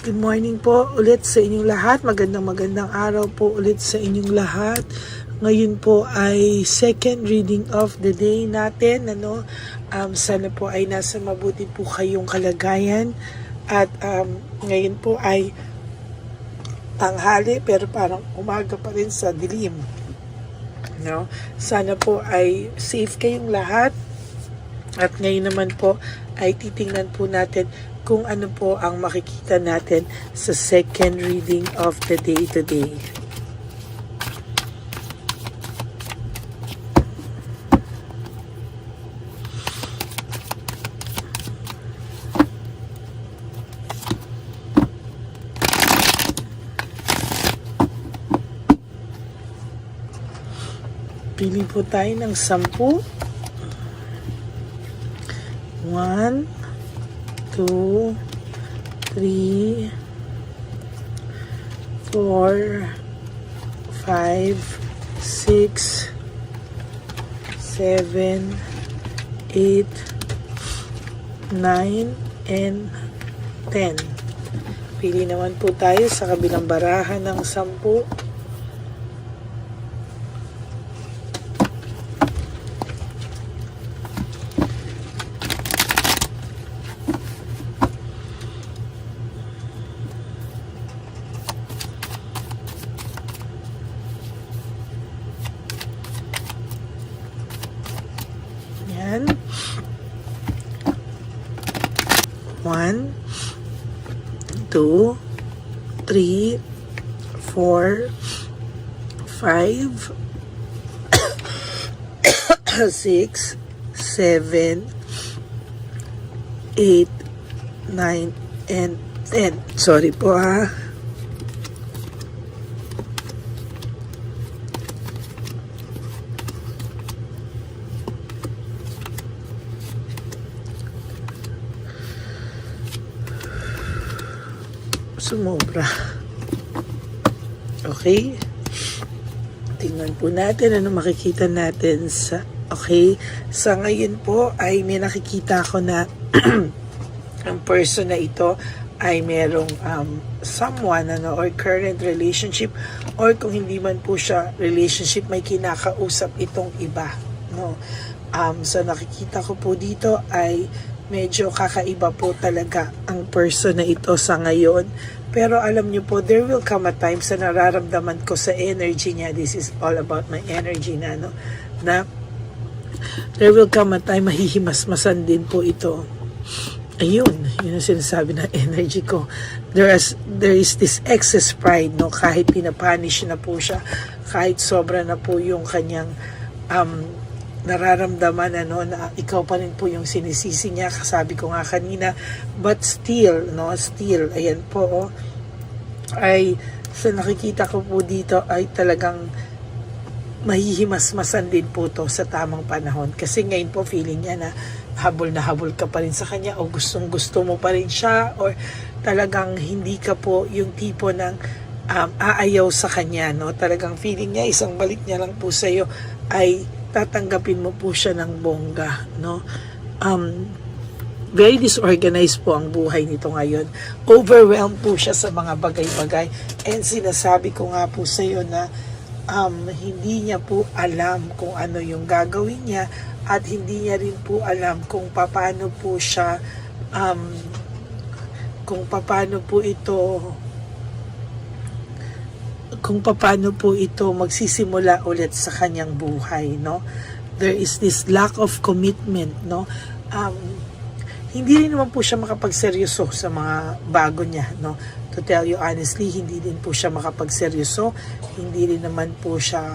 Good morning po ulit sa inyong lahat. Magandang araw po ulit sa inyong lahat. Ngayon po ay second reading of the day natin. Sana po ay nasa mabuti po kayong kalagayan. At ngayon po ay tanghali pero parang umaga pa rin sa dilim. Sana po ay safe kayong lahat. At ngayon naman po ay titingnan po natin kung ano po ang makikita natin sa second reading of the day today. Pili po tayo ng 10. 1, 2, 3, 4, 5, 6, 7, 8, 9, and 10. Pili naman po tayo sa kabilang barahan ng 10. Yan. 1, 2, 3, 4, 5, 6, 7, 8, 9, and 10. Sorry po ha. Sumobra. Okay. Tingnan po natin ano makikita natin sa sa ngayon po ay may nakikita ko na ang person na ito ay merong someone or current relationship, or kung hindi man po siya relationship, may kinakausap itong iba, so nakikita ko po dito ay medyo kakaiba po talaga ang person na ito sa ngayon. Pero alam niyo po, there will come a time sa nararamdaman ko sa energy niya. This is all about my energy na there will come a time mahihimasmasan din po ito. Ayun, yun ang sinasabi ng energy ko. There is this excess pride, kahit pinapanish na po siya, kahit sobra na po yung kanyang nararamdaman na ikaw pa rin po yung sinisisi niya, kasabi ko nga kanina, but still, ayan po, ay sa nakikita ko po dito ay talagang mahihimasmasan din po to sa tamang panahon. Kasi ngayon po feeling niya na habol ka pa rin sa kanya, o gustong gusto mo pa rin siya, or talagang hindi ka po yung tipo ng aayaw sa kanya, talagang feeling niya isang balik niya lang po sa iyo ay tatanggapin mo po siya ng bongga, very disorganized po ang buhay nito ngayon. Overwhelmed po siya sa mga bagay-bagay. And sinasabi ko nga po sa iyo na hindi niya po alam kung ano yung gagawin niya, at hindi niya rin po alam kung paano po siya kung paano po ito magsisimula ulit sa kanyang buhay, There is this lack of commitment, hindi rin naman po siya makapagseryoso sa mga bago niya, To tell you honestly, hindi din po siya makapagseryoso, hindi rin naman po siya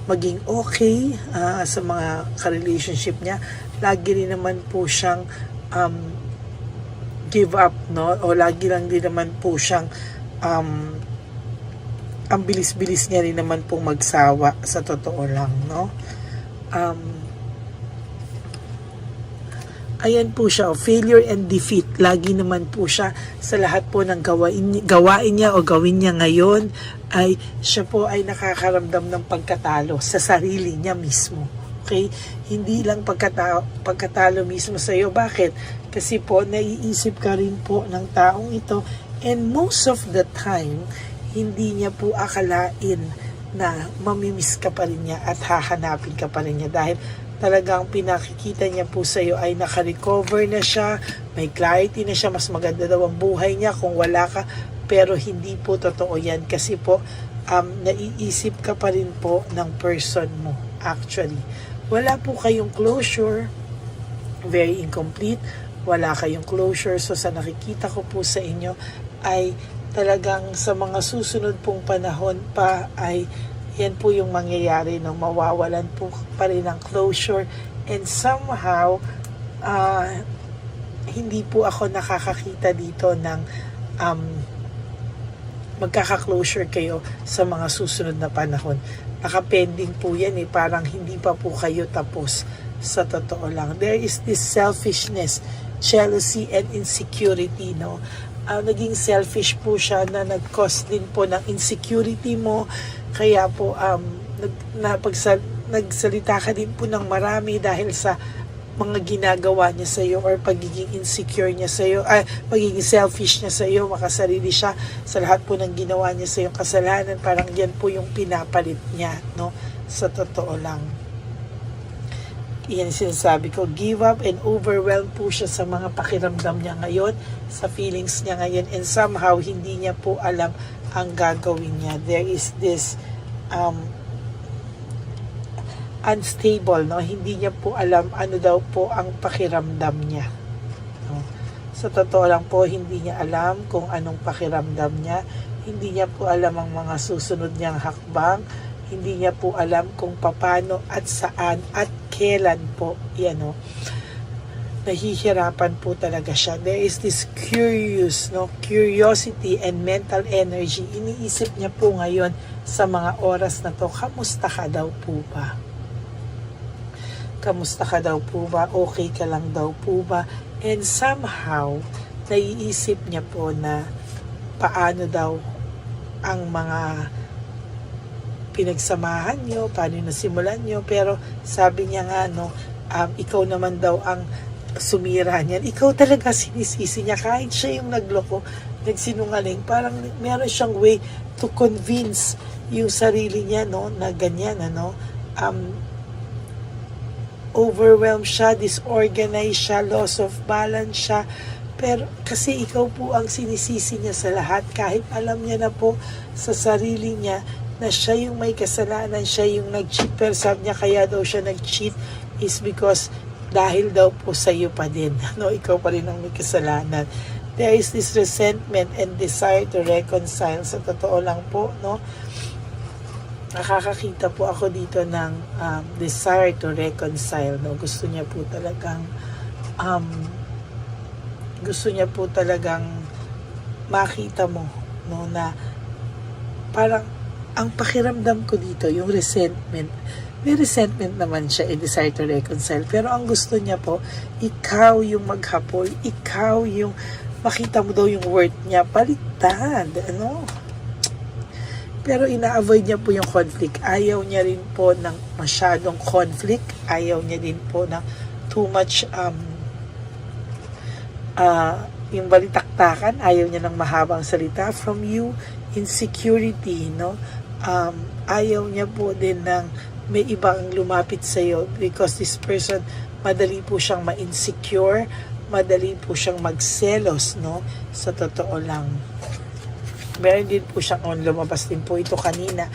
maging okay sa mga ka-relationship niya. Lagi rin naman po siyang give up, o lagi lang din naman po siyang ang bilis-bilis niya rin naman pong magsawa, sa totoo lang, ayan po siya, failure and defeat. Lagi naman po siya sa lahat po ng gawain niya o gawin niya ngayon, ay siya po ay nakakaramdam ng pagkatalo sa sarili niya mismo. Okay? Hindi lang pagkatalo mismo sa iyo. Bakit? Kasi po naiisip ka rin po ng taong ito, And most of the time, hindi niya po akalain na mamimiss ka pa rin niya at hahanapin ka pa rin niya dahil talagang pinakikita niya po sa iyo ay naka-recover na siya, may clarity na siya, mas maganda daw ang buhay niya kung wala ka, pero hindi po totoo yan kasi po naiisip ka pa rin po ng person mo actually. Wala po kayong closure, very incomplete, wala kayong closure. So sa nakikita ko po sa inyo ay talagang sa mga susunod pong panahon pa ay yan po yung mangyayari, no? Mawawalan po pa rin ng closure and somehow hindi po ako nakakakita dito ng magkaka-closure kayo sa mga susunod na panahon. Nakapending po yan parang hindi pa po kayo tapos sa totoo lang. There is this selfishness, jealousy and insecurity, no? Naging selfish po siya na nag-cause din po ng insecurity mo, kaya po nagsalita ka din po ng marami dahil sa mga ginagawa niya sa iyo or pagiging insecure niya sa iyo, pagiging selfish niya sa iyo, makasarili siya sa lahat po ng ginawa niya sa iyo kasalanan, parang yan po yung pinapalit niya, no? Sa totoo lang. Yan sinasabi ko, give up and overwhelm po siya sa mga pakiramdam niya ngayon, sa feelings niya ngayon, and somehow hindi niya po alam ang gagawin niya. There is this unstable, no? Hindi niya po alam ano daw po ang pakiramdam niya, no? Sa totoo lang po, hindi niya alam kung anong pakiramdam niya, hindi niya po alam ang mga susunod niyang hakbang, hindi niya po alam kung paano at saan at kailan po yan, no? Nahihirapan po talaga siya. There is this curiosity and mental energy. Iniisip niya po ngayon sa mga oras na to, kamusta ka daw po ba? Kamusta ka daw po ba? Okay ka lang daw po ba? And somehow, naiisip niya po na paano daw ang mga pinagsamahan nyo, paano nasimulan nyo, pero sabi niya nga, no, ikaw naman daw ang sumira niyan. Ikaw talaga sinisisi niya, kahit siya yung nagloko, nagsinungaling, parang meron siyang way to convince yung sarili niya, no, na ganyan, ano, overwhelmed siya, disorganized siya, loss of balance siya, pero kasi ikaw po ang sinisisi niya sa lahat, kahit alam niya na po sa sarili niya na siya yung may kasalanan, siya yung nag-cheat, pero sabi niya kaya daw siya nag-cheat is because dahil daw po sa iyo pa din, no? Ikaw pa rin ang may kasalanan. There is this resentment and desire to reconcile. Sa totoo lang po, no, nakakakita po ako dito ng desire to reconcile, no? Gusto niya po talagang makita mo, no, na parang ang pakiramdam ko dito, yung resentment, may resentment naman siya, desire to reconcile, pero ang gusto niya po, ikaw yung maghapol, ikaw yung makita mo daw yung worth niya, baliktad, ano? Pero ina-avoid niya po yung conflict. Ayaw niya rin po ng masyadong conflict. Ayaw niya din po ng too much yung balitaktakan. Ayaw niya ng mahabang salita from you. Insecurity, no? Ayaw niya po din ng may ibang lumapit sa iyo because this person, madali po siyang ma-insecure, madali po siyang magselos, no? Sa totoo lang. Meron din po siyang, lumabas din po ito kanina,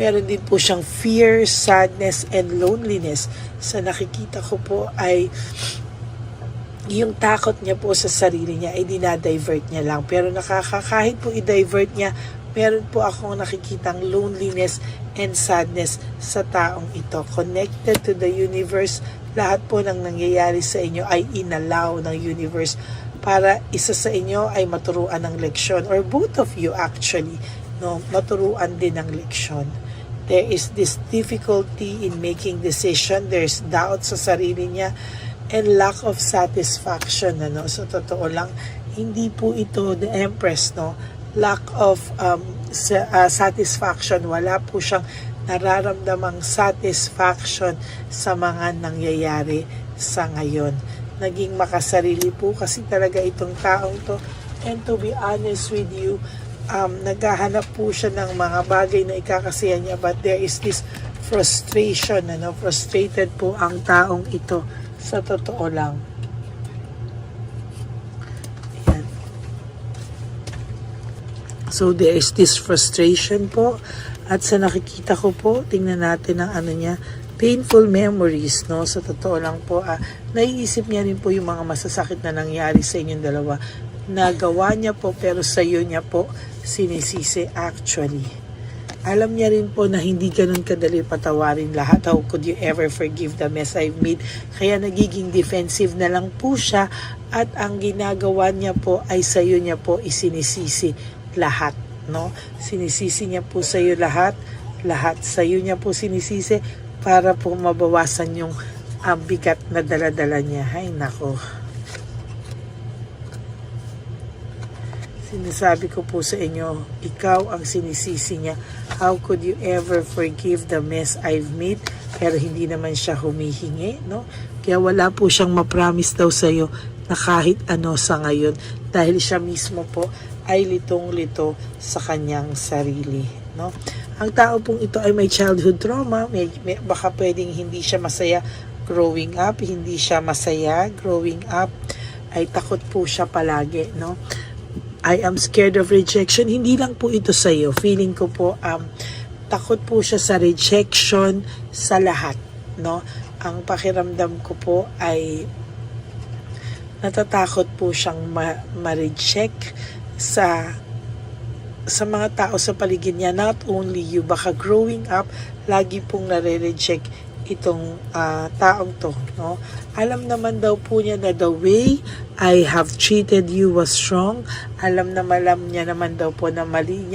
meron din po siyang fear, sadness, and loneliness. Sa nakikita ko po ay yung takot niya po sa sarili niya ay dinadivert niya lang. Pero kahit po i-divert niya, meron po akong nakikitang loneliness and sadness sa taong ito. Connected to the universe, lahat po ng nangyayari sa inyo ay inallow ng universe para isa sa inyo ay maturuan ng leksyon, or both of you actually, no, maturuan din ng leksyon. There is this difficulty in making decision, there's doubt sa sarili niya, and lack of satisfaction, ano. So totoo lang, hindi po ito the Empress, no, lack of satisfaction, wala po siyang nararamdamang satisfaction sa mga nangyayari sa ngayon. Naging makasarili po kasi talaga itong taong to, And to be honest with you, naghahanap po siya ng mga bagay na ikakasaya niya, but there is this frustration, frustrated po ang taong ito sa totoo lang. Ayan. So there is this frustration po, at sa nakikita ko po, tingnan natin ang niya, painful memories, no? Sa totoo lang po, naiisip niya rin po yung mga masasakit na nangyari sa inyong dalawa. Nagawa niya po, pero sa iyo niya po sinisisi actually. Alam niya rin po na hindi ganun kadali patawarin lahat. How could you ever forgive the mess I've made? Kaya nagiging defensive na lang po siya, at ang ginagawa niya po ay sa iyo niya po isinisisi lahat, no? Sinisisi niya po sa iyo lahat sa iyo niya po sinisisi, para po mabawasan yung bigat na dala-dala niya. Ay nako. Sinasabi ko po sa inyo, ikaw ang sinisisi niya. How could you ever forgive the mess I've made? Pero hindi naman siya humihingi, no? Kaya wala po siyang ma-promise daw sa iyo na kahit ano sa ngayon, dahil siya mismo po ay litong-lito sa kanyang sarili, no? Ang tao pong ito ay may childhood trauma, baka pwedeng hindi siya masaya growing up, ay takot po siya palagi, no? I am scared of rejection. Hindi lang po ito sa iyo. Feeling ko po, takot po siya sa rejection sa lahat, no? Ang pakiramdam ko po ay natatakot po siyang ma-reject sa mga tao sa paligid niya. Not only you, baka growing up, lagi pong nare-reject itong taong to, no? Alam naman daw po niya na the way I have treated you was wrong. Alam niya naman daw po na mali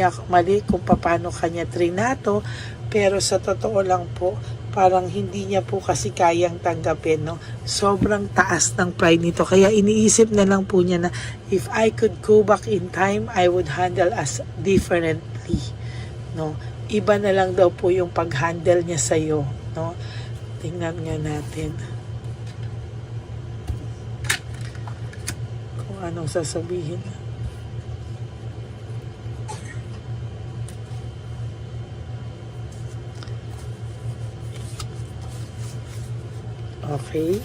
kung paano kanya trinato, pero sa totoo lang po, parang hindi niya po kasi kayang tanggapin, no? Sobrang taas ng pride nito, kaya iniisip na lang po niya na if I could go back in time, I would handle us differently, no? Iba na lang daw po yung pag-handle niya sa'yo, no? Tingnan nga natin kung anong sasabihin. Okay.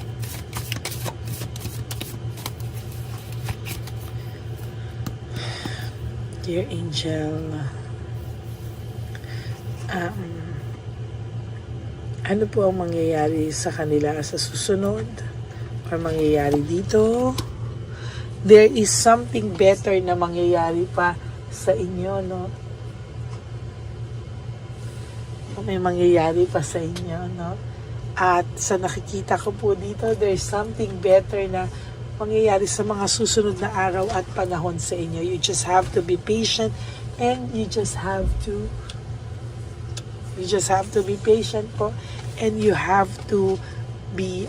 Dear Angel, ano po ang mangyayari sa kanila sa susunod or mangyayari dito? There is something better na mangyayari pa sa inyo, no? May mangyayari pa sa inyo, no? At sa nakikita ko po dito, there's something better na mangyayari sa mga susunod na araw at panahon sa inyo. You just have to be patient, and you just have to be patient po, and you have to be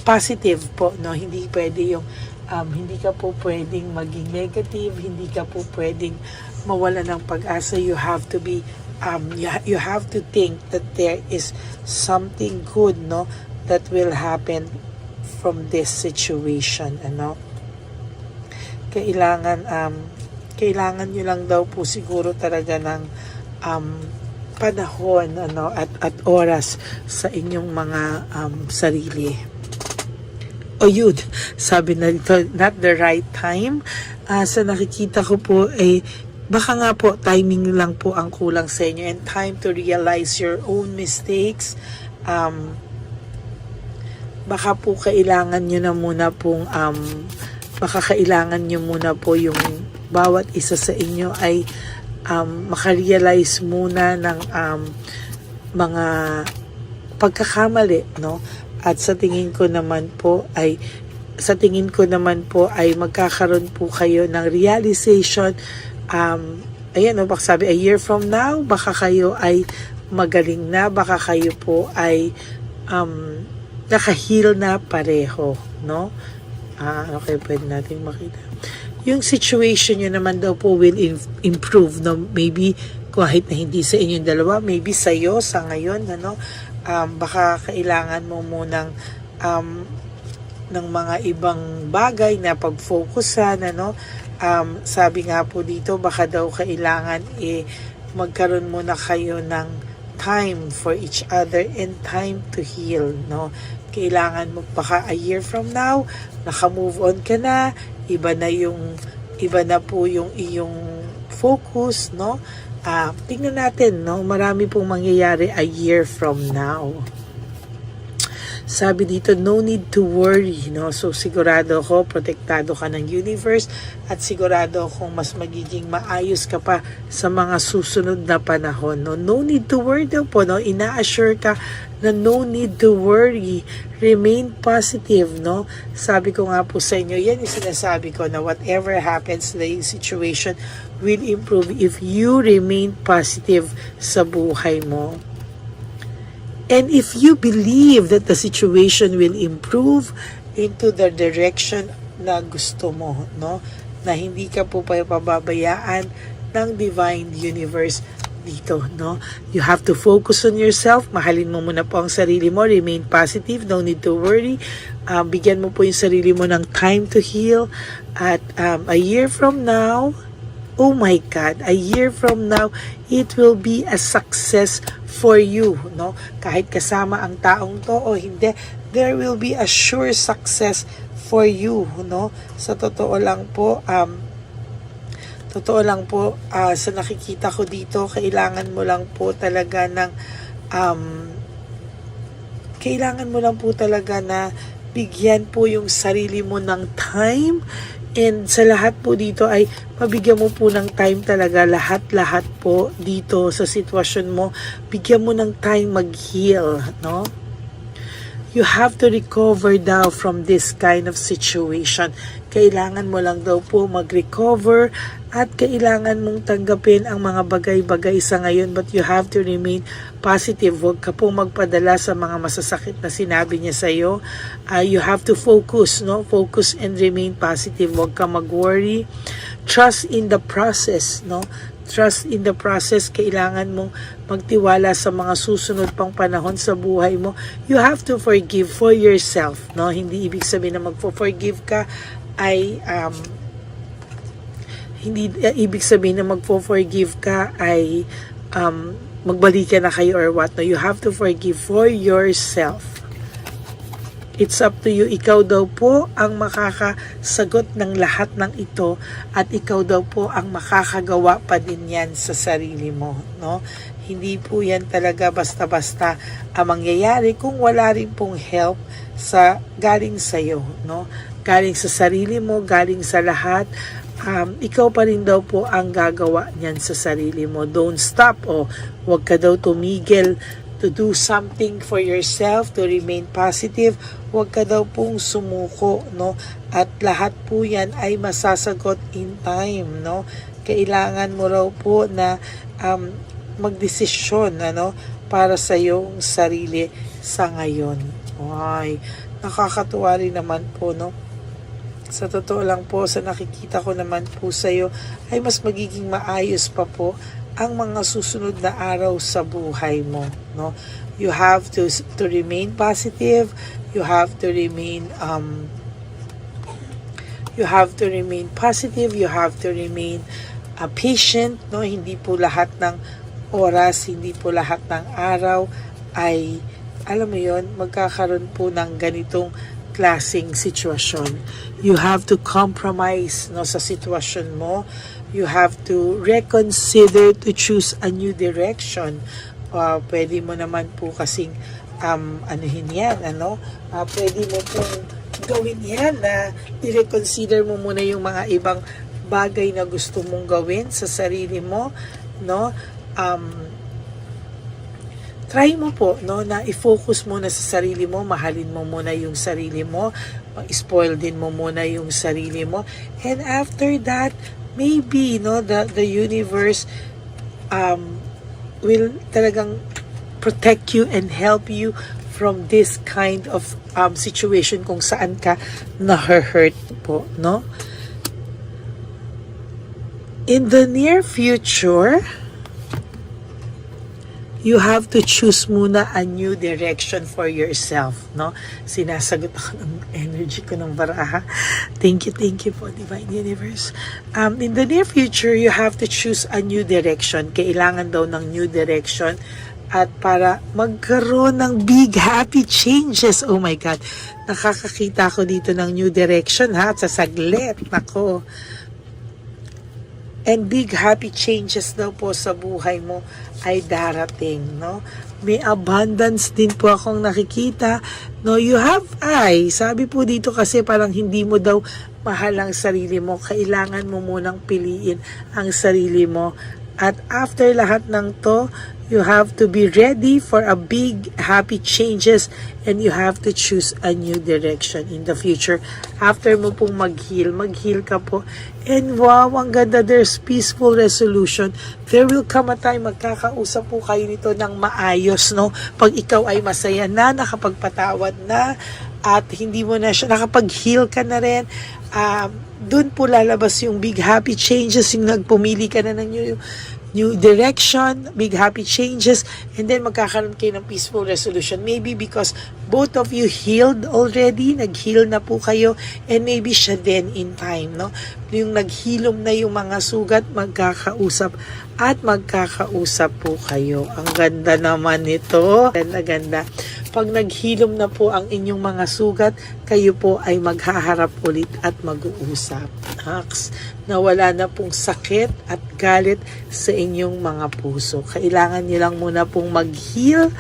positive po, no? Hindi pwede yung hindi ka po pwedeng maging negative, hindi ka po pwedeng mawala ng pag-asa. You have to be you have to think that there is something good, no, that will happen from this situation, ano? Kailangan nyo lang daw po siguro talaga ng panahon, ano, at oras sa inyong mga sarili. O yun, sabi na ito, not the right time. Sa nakikita ko po, baka nga po timing lang po ang kulang sa inyo, and time to realize your own mistakes. Baka po kailangan nyo na muna pong yung bawat isa sa inyo ay makarealize muna ng mga pagkakamali, no? At sa tingin ko naman po ay magkakaroon po kayo ng realization. Ayan, no, baka sabi, a year from now, baka kayo ay magaling na, baka kayo po ay naka-heal na pareho, no? Okay, pwede natin makita. Yung situation nyo naman daw po will improve, no? Maybe kahit na hindi sa inyong dalawa, maybe sa'yo, sa ngayon, ano? Baka kailangan mo munang ng mga ibang bagay na pag-focusan, ano. Sabi nga po dito, baka daw kailangan magkaroon muna kayo ng time for each other and time to heal, no. Kailangan mo baka a year from now, naka-move on ka na, iba na po yung iyong focus, no. Tingnan natin, no, marami pong mangyayari a year from now. Sabi dito, no need to worry, no? So, sigurado ako, protektado ka ng universe at sigurado akong mas magiging maayos ka pa sa mga susunod na panahon, no? No need to worry daw po, no? Ina-assure ka na no need to worry. Remain positive, no? Sabi ko nga po sa inyo, yan yung sinasabi ko na whatever happens, the situation will improve if you remain positive sa buhay mo. And if you believe that the situation will improve into the direction na gusto mo, no? Na hindi ka po pababayaan ng divine universe dito, no? You have to focus on yourself. Mahalin mo muna po ang sarili mo. Remain positive. No need to worry. Bigyan mo po yung sarili mo ng time to heal. At a year from now, oh my God, a year from now, it will be a success for you, no? Kahit kasama ang taong to o hindi, there will be a sure success for you, no? Sa totoo lang po, sa nakikita ko dito, kailangan mo lang po talaga na bigyan po yung sarili mo ng time. And sa lahat po dito ay mabigyan mo po ng time talaga, lahat po dito sa sitwasyon mo, bigyan mo ng time mag-heal, no? You have to recover daw from this kind of situation. Kailangan mo lang daw po mag-recover at kailangan mong tanggapin ang mga bagay-bagay sa ngayon, but you have to remain positive. Huwag ka po magpadala sa mga masasakit na sinabi niya sa iyo. You have to focus, no? Focus and remain positive. Huwag ka mag-worry. Trust in the process, no? Trust in the process. Kailangan mong magtiwala sa mga susunod pang panahon sa buhay mo. You have to forgive for yourself, no? Hindi ibig sabihin na magfo-forgive ka ay hindi ibig sabihin na magfo-forgive ka ay magbalikan na kayo or what. No, you have to forgive for yourself. It's up to you. Ikaw daw po ang makakasagot ng lahat ng ito at ikaw daw po ang makakagawa pa din yan sa sarili mo, no? Hindi po yan talaga basta-basta ang mangyayari kung wala rin pong help sa galing sa iyo, no? Galing sa sarili mo, galing sa lahat. Ikaw pa rin daw po ang gagawa niyan sa sarili mo. Don't stop, huwag ka daw tumigil to do something for yourself, to remain positive. Huwag ka daw pong sumuko, no? At lahat po yan ay masasagot in time, no? Kailangan mo raw po na magdesisyon, ano, para sa iyong sarili sa ngayon. Ay, nakakatuwa rin naman po, no? Sa totoo lang po, sa nakikita ko naman po sa iyo, ay mas magiging maayos pa po ang mga susunod na araw sa buhay mo, no? You have to remain positive. You have to remain positive. You have to remain patient, no? Hindi po lahat ng oras, hindi po lahat ng araw ay, alam mo yon, magkakaroon po ng ganitong klaseng sitwasyon. You have to compromise, no, sa sitwasyon mo. You have to reconsider to choose a new direction. Pwede mo naman po kasing anuhin yan, ano? Pwede mo pong gawin yan na i-reconsider mo muna yung mga ibang bagay na gusto mong gawin sa sarili mo, no? Try mo po, no, na i-focus muna sa sarili mo, mahalin mo muna yung sarili mo, spoil din mo muna yung sarili mo, and after that, maybe, no, the universe will talagang protect you and help you from this kind of situation kung saan ka na-hurt po, no? In the near future, you have to choose muna a new direction for yourself, no? Sinasagot ako ng energy ko ng baraha. Thank you po, Divine Universe. In the near future, you have to choose a new direction. Kailangan daw ng new direction at para magkaroon ng big happy changes. Oh my God, nakakakita ko dito ng new direction ha, at sa saglit, nako. And big happy changes daw po sa buhay mo ay darating, no? May abundance din po akong nakikita, no? You have sabi po dito kasi parang hindi mo daw mahal ang sarili mo. Kailangan mo munang piliin ang sarili mo. At after lahat ng to, you have to be ready for a big happy changes and you have to choose a new direction in the future. After mo pong mag-heal ka po. And wow, ang ganda, there's peaceful resolution. There will come a time, magkakausap po kayo nito ng maayos, no? Pag ikaw ay masaya na, nakapagpatawad na, at hindi mo na siya, nakapag-heal ka na rin, doon po lalabas yung big happy changes, yung nagpumili ka na ng new direction, big happy changes, and then magkakaroon kayo ng peaceful resolution. Maybe because both of you healed already, nag-heal na po kayo, and maybe siya din in time, no? Yung naghilom na yung mga sugat, magkakausap po kayo. Ang ganda naman nito. Ganda. Pag naghilom na po ang inyong mga sugat, kayo po ay maghaharap ulit at mag-uusap. Na wala na pong sakit at galit sa inyong mga puso. Kailangan nyo lang muna pong mag-heal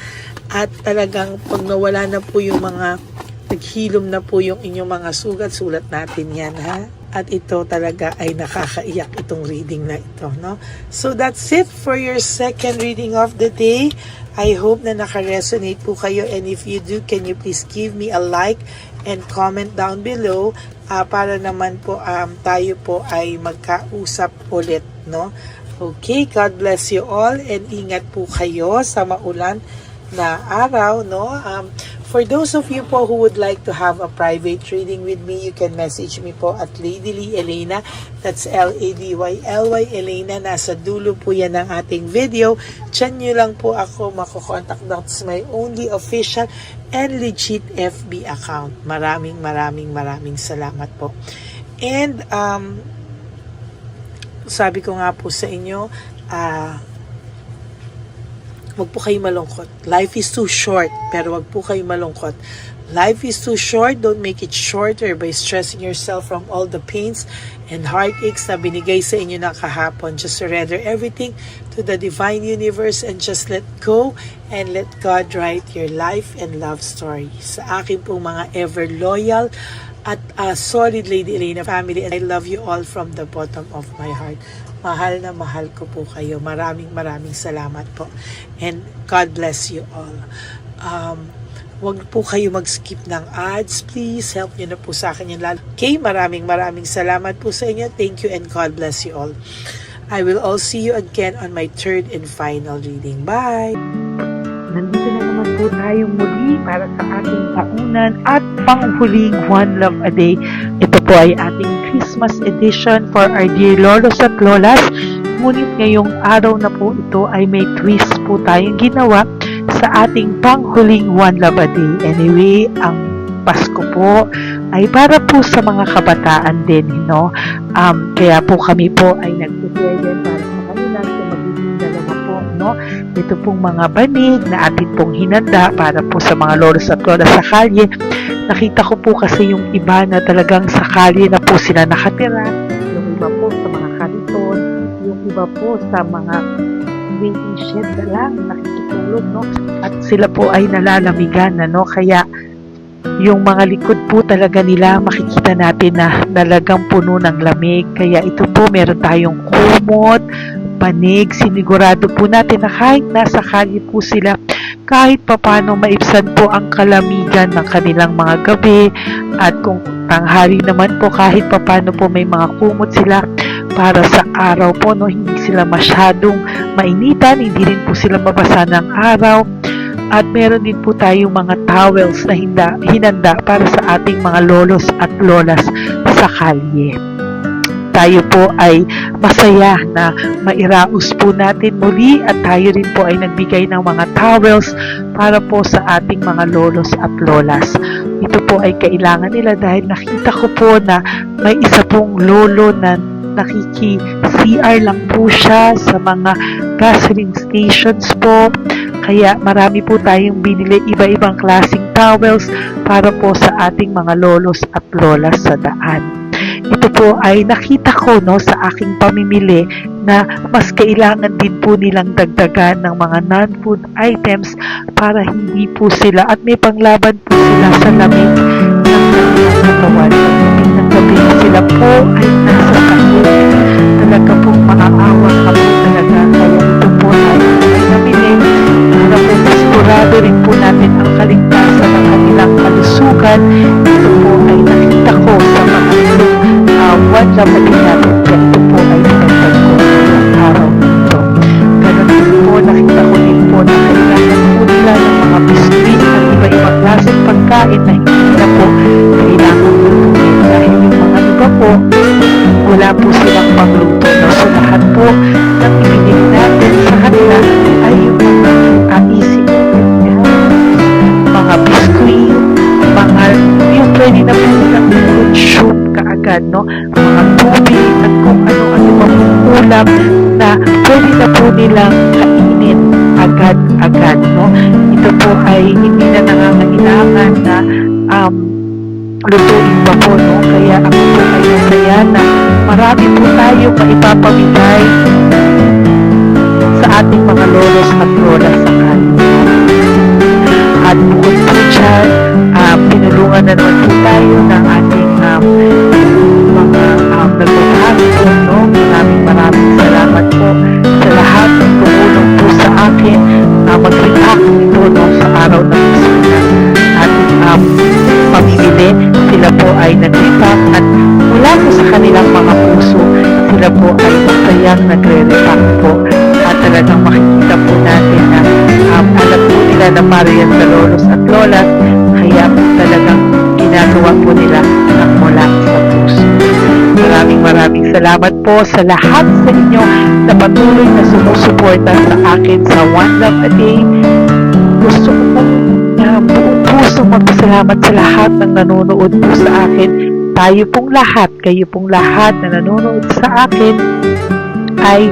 at talagang pag nawala na po yung mga naghilom na po yung inyong mga sugat, sulat natin yan, ha? At ito talaga ay nakakaiyak itong reading na ito, no? So that's it for your second reading of the day. I hope na naka-resonate po kayo, and if you do, can you please give me a like and comment down below para naman po tayo po ay magkausap ulit, no? Okay, God bless you all and ingat po kayo sa maulan na araw, no? For those of you po who would like to have a private reading with me, you can message me po at Lady Lee Elena. That's Ladyly Elena. Nasa dulo po yan ng ating video. Diyan nyo lang po ako makukontak. That's my only official and legit FB account. Maraming salamat po. And sabi ko nga po sa inyo, wag po kayo malungkot. Life is too short, pero wag po kayo malungkot. Life is too short, don't make it shorter by stressing yourself from all the pains and heartaches na binigay sa inyo ng kahapon. Just surrender everything to the divine universe and just let go and let God write your life and love story. Sa akin pong mga ever loyal at solid Lady Elena family, and I love you all from the bottom of my heart. Mahal na mahal ko po kayo. Maraming salamat po. And God bless you all. Huwag po kayo mag-skip ng ads. Please, help nyo na po sa akin yan lalo. Okay, maraming salamat po sa inyo. Thank you and God bless you all. I will all see you again on my third and final reading. Bye! Nandito na naman po tayong muli para sa ating taunan at panghuling One Love a Day. Ito po ay ating Christmas edition for our dear lolos at lolas. Ngunit ngayong araw na po ito ay may twist po tayong ginawa sa ating panghuling One Love a Day. Anyway, ang Pasko po ay para po sa mga kabataan din, no? Kaya po kami po ay nag-prepare din para sa kanila sa magiging dalawa po, no? Ito pong mga banig na atin pong hinanda para po sa mga lolos at lolas sa kalye. Nakita ko po kasi yung iba na talagang sa kalye na po sila nakatira, yung iba po sa mga kariton, yung iba po sa mga waiting shed na lang nakikitulog, no? At sila po ay nalalamigan, no? Kaya yung mga likod po talaga nila makikita natin na talagang puno ng lamig. Kaya ito po meron tayong kumot, panig, sinigurado po natin na kahit nasa kalye po sila, kahit papano maibsan po ang kalamigan ng kanilang mga gabi, at kung tanghali naman po kahit papano po may mga kumot sila para sa araw po, no? Hindi sila masyadong mainitan, hindi rin po sila mabasa ng araw. At meron din po tayong mga towels na hinanda para sa ating mga lolos at lolas sa kalye. tayo po ay masaya na mairaos po natin muli at tayo rin po ay nagbigay ng mga towels para po sa ating mga lolos at lolas. Ito po ay kailangan nila dahil nakita ko po na may isa pong lolo na nakiki-CR lang po siya sa mga gasoline stations po. Kaya marami po tayong binili iba-ibang klaseng towels para po sa ating mga lolos at lolas sa daan. Ito po ay nakita ko sa aking pamimili na mas kailangan din po nilang dagdagan ng mga non-food items para hindi po sila at may panglaban po sila sa lamig ng kanilang katawan. Pagdating ng gabi sila po ay nasa sakit. Talaga pong maaawa ka po talaga. Kaya ito po ay namili para po sigurado rin po natin ang kaligtasan ng kanilang kalusugan. Ito po ay nakita ko sa mga one dapat natin kaya ito po ay pinagpag ko ng araw nito. Ganon din po, nakita ko din po na kailangan po nila ng mga biscuit at iba-ibang klaseng pagkain na hindi na po kailangan lutuin dahil yung mga iba po wala po silang pangluto. So lahat po ng ibinili natin sa kanila ay yung mga easy mga biscuit, mga yung pwede na po nilang consume kaagad, mga tubig at kung ano-ano pang ulam na pwede na po nilang kainin agad-agad, Ito po ay hindi na nangangailangan na lutuin pa po, Kaya ako po ay masaya na marami po tayo maipapamigay sa ating mga lolos at lolas sa kanila. At bukod po dyan, pinulungan na naman po tayo ng ating mga nagbabago po, Maraming salamat po sa lahat ng tumulong po sa akin na mag-react ito sa araw ng Paskuhan. Ating pamimili, sila po ay nag-react at mula po sa kanilang mga puso, sila po ay masayang nagre-react po. At talagang makikita po natin na alam po nila na para yan sa lolos at lolas, kaya po talagang ginagawa po nila ng mula sa puso. Maraming salamat po sa lahat sa inyo na patuloy na sumusuporta sa akin sa One Love a Day. Gusto ko pong buong puso magpasalamat sa lahat ng nanonood po sa akin. Tayo pong lahat, kayo pong lahat na nanonood sa akin ay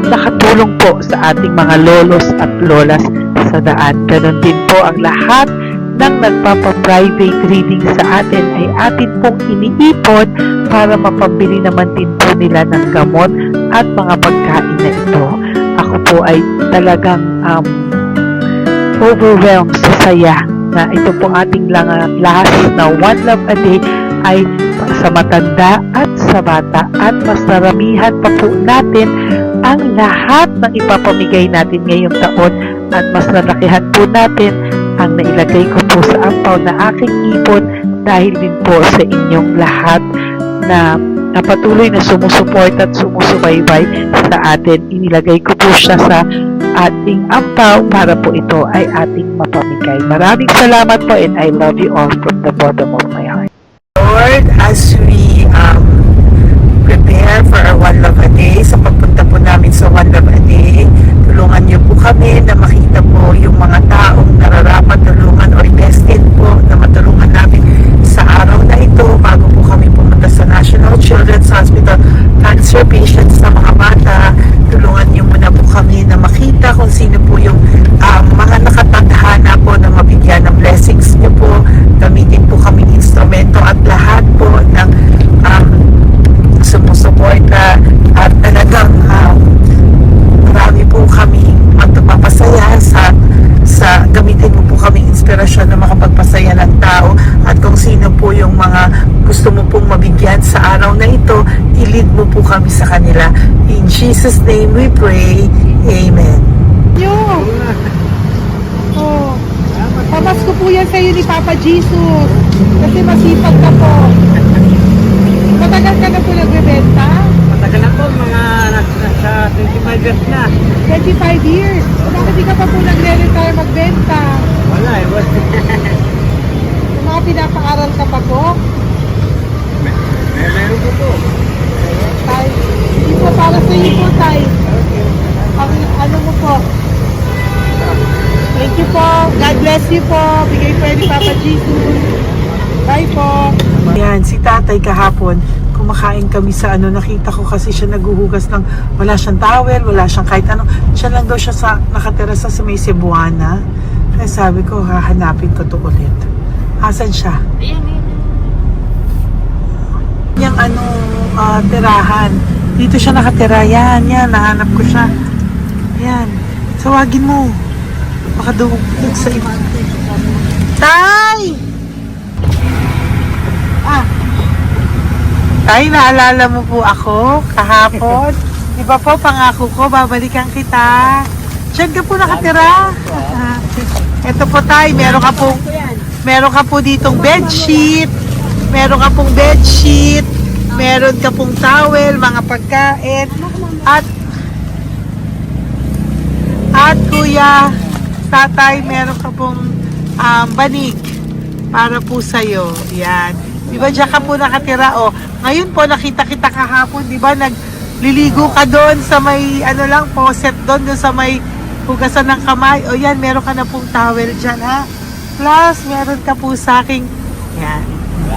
nakatulong po sa ating mga lolos at lolas sa daan. Ganon din po ang lahat ng nagpapa-private reading sa atin ay atin pong iniipon para mapambili naman din po nila ng gamot at mga pagkain na ito. Ako po ay talagang overwhelmed sa saya na ito pong ating last na One Love a Day ay sa matanda at sa bata at mas naramihan pa po natin ang lahat ng ipapamigay natin ngayong taon at mas nalakihan po natin ang nailagay ko po sa ampaw na aking ipon dahil din po sa inyong lahat na patuloy na sumusuporta at sumusubaybay sa atin. Inilagay ko po siya sa ating ampaw para po ito ay ating mapamigay. Maraming salamat po and I love you all from the bottom of my heart. Lord, as we prepare for our One Love a Day, sa pagpunta po namin sa One Love a Day, tulungan niyo po kami na makita po yung mga taong nararapat tulungan or destined po na matulungan namin sa araw na ito bago po kami pumunta sa National Children's Hospital. Cancer patients na mga bata, tulungan niyo muna po kami na makita kung sino po yung mga nakatadhana po na mabigyan ng blessings niyo po. Gamitin po kaming instrumento at lahat po ng sumusuporta at talagang marami po kami magpapasaya sa gamitin mo po kaming inspirasyon na makapagpasaya ng tao at kung sino po yung mga gusto mo pong mabigyan sa araw na ito, i-lead mo po kami sa kanila. In Jesus' name we pray. Amen. Pamasko po yan sa'yo ni Papa Jesus. Kasi masipag ka po. Matagal ka na po nagbebenta? Matagal na po, mga nasa 25 years na. 25 years. Bakit di ka pa po nagre-retire magbenta? Wala eh. Yung mga pinapaaral ka pa po? Meron ko po. Tay. Ang ano mo po. Thank you po. God bless you po. Bigay po yan ni Papa Jesus. Bye po. Yan, si tatay kahapon, kumakain kami sa nakita ko kasi siya naguhugas ng, wala siyang towel, wala siyang kahit ano. Siya lang daw siya nakatira sa may Cebuana. Kaya sabi ko, hahanapin ko to ulit. Asan siya? Yung tirahan. Dito siya nakatira. Yan, nahanap ko siya. Yan. Tawagin mo. Baka dumugtog sa iba. Tay! Tay, naalala mo po ako kahapon? Di ba po, pangako ko, babalikan kita. Diyan ka po nakatira. Ito po tay, meron ka po ditong bedsheet. Meron ka pong bedsheet. Meron ka pong towel, mga pagkain. At kuya, tatay, meron ka pong banig para po sa'yo. Yan. Di ba diyan ka po nakatira? O, ngayon po nakita kita kahapon, di ba? Nagliligo ka doon sa may, faucet doon sa may hugasan ng kamay. O yan, meron ka na pong towel dyan, ha? Plus, meron ka po sa aking, yan.